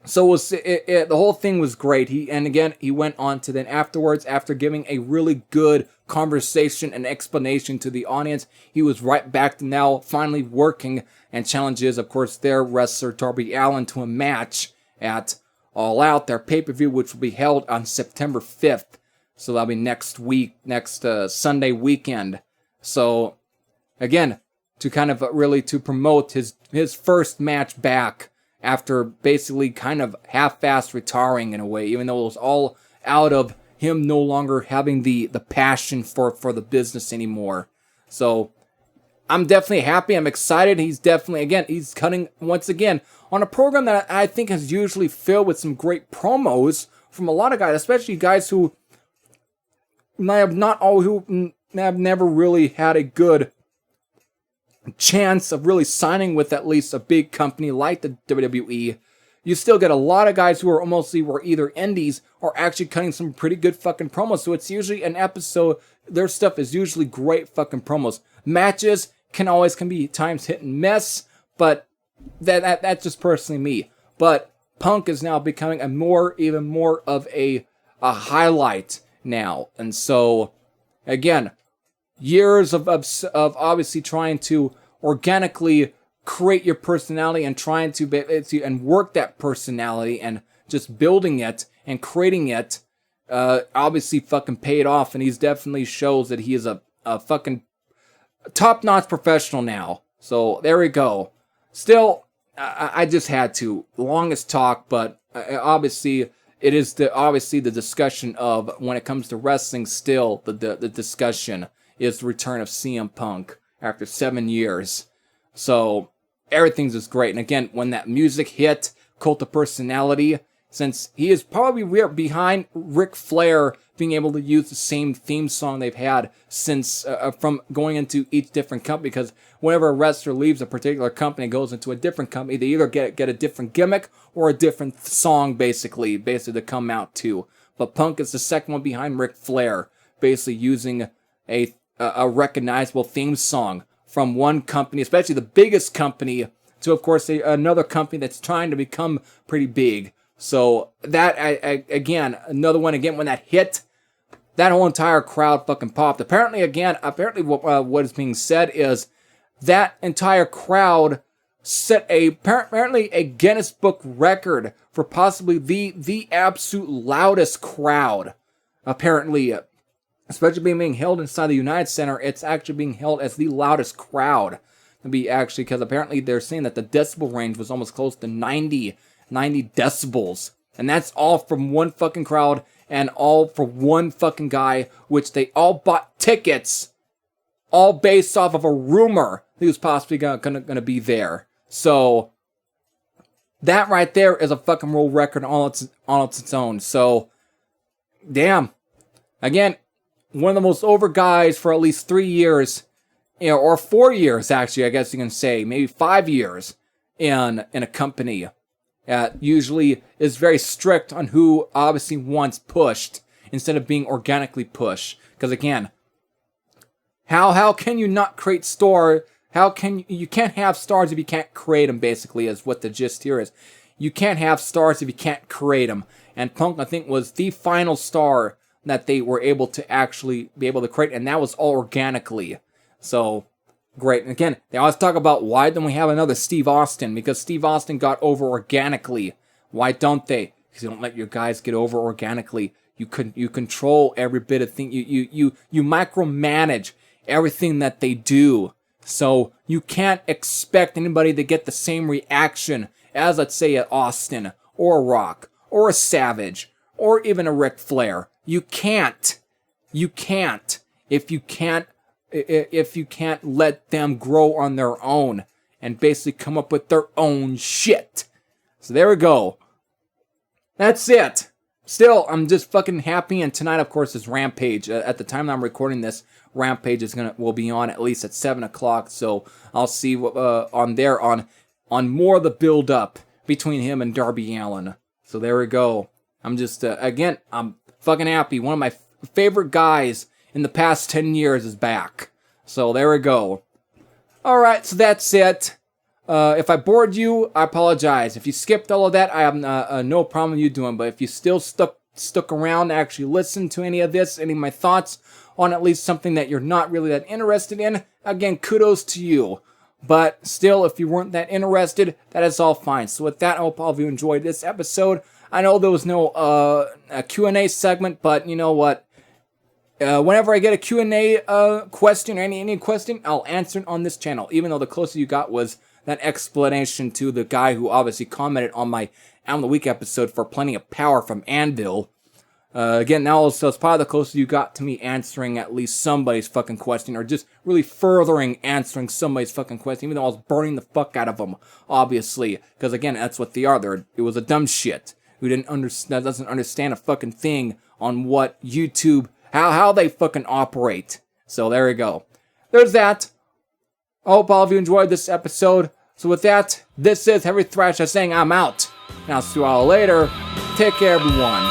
S1: so the whole thing was great. He went on to then afterwards, after giving a really good conversation and explanation to the audience, he was right back to now finally working and challenges, of course, their wrestler Darby Allin to a match at All Out, their pay-per-view, which will be held on September 5th. So that'll be next Sunday weekend. So again, to kind of really to promote his first match back after basically kind of half-assed retiring in a way, even though it was all out of him no longer having the passion for the business anymore. So I'm definitely happy. I'm excited. He's definitely, he's cutting once again on a program that I think is usually filled with some great promos from a lot of guys, especially guys who have never really had a good chance of really signing with at least a big company like the WWE. You still get a lot of guys who were either indies or actually cutting some pretty good fucking promos. So it's usually an episode, their stuff is usually great fucking promos. Matches can be times hit and miss, but that's just personally me. But Punk is now becoming even more of a highlight now. And so, again, years of obviously trying to organically create your personality and trying to and work that personality and just building it and creating it, obviously fucking paid off, and he's definitely shows that he is a fucking top-notch professional now. So there we go. Still, I just had to. Longest talk, but obviously it is the discussion of, when it comes to wrestling, still the discussion is the return of CM Punk after 7 years. So everything's just great. And again, when that music hit, Cult of Personality, since he is probably behind Ric Flair being able to use the same theme song they've had since from going into each different company, because whenever a wrestler leaves a particular company, goes into a different company, they either get a different gimmick or a different song basically to come out to. But Punk is the second one behind Ric Flair, basically using a recognizable theme song from one company, especially the biggest company, to of course another company that's trying to become pretty big. So that again, another one again when that hit, that whole entire crowd fucking popped. Apparently what is being said is that entire crowd set apparently a Guinness Book record for possibly the absolute loudest crowd. Apparently, especially being held inside the United Center, it's actually being held as the loudest crowd. Because apparently they're saying that the decibel range was almost close to 90 decibels. And that's all from one fucking crowd and all for one fucking guy, which they all bought tickets, all based off of a rumor he was possibly gonna be there. So that right there is a fucking world record on its own. So damn. Again, one of the most over guys for at least 3 years, or 4 years actually, I guess you can say, maybe 5 years in a company. Usually is very strict on who obviously wants pushed instead of being organically pushed. Because again, how can you not create store? You can't have stars if you can't create them, basically, is what the gist here is. You can't have stars if you can't create them. And Punk, I think, was the final star that they were able to actually be able to create, and that was all organically. So, great. And again, they always talk about why don't we have another Steve Austin? Because Steve Austin got over organically. Why don't they? Because you don't let your guys get over organically. You control every bit of thing. You micromanage everything that they do. So you can't expect anybody to get the same reaction as, let's say, an Austin or a Rock or a Savage or even a Ric Flair. You can't. If you can't let them grow on their own and basically come up with their own shit. So there we go. That's it. Still, I'm just fucking happy, and tonight, of course, is Rampage. At the time I'm recording this, Rampage will be on at least at 7 o'clock, so I'll see what on more of the build-up between him and Darby Allin. So there we go. I'm just, again, I'm fucking happy. One of my favorite guys in the past 10 years is back. So there we go. Alright, so that's it. If I bored you, I apologize. If you skipped all of that, I have no problem with you doing. But if you still stuck around to actually listen to any of this, any of my thoughts on at least something that you're not really that interested in, again, kudos to you. But still, if you weren't that interested, that is all fine. So with that, I hope all of you enjoyed this episode. I know there was no a Q&A segment, but you know what? Whenever I get a Q&A question or any question, I'll answer it on this channel. Even though the closest you got was that explanation to the guy who obviously commented on my Album of the Week episode for Plenty of Power from Anvil. Again, now it's probably the closest you got to me answering at least somebody's fucking question, or just really furthering answering somebody's fucking question, even though I was burning the fuck out of them, obviously. Because again, that's what they are. It was a dumb shit who doesn't understand a fucking thing on what YouTube, how they fucking operate. So there we go. There's that. I hope all of you enjoyed this episode. So with that, this is Heavy Thrasher saying I'm out. And I'll see you all later. Take care, everyone.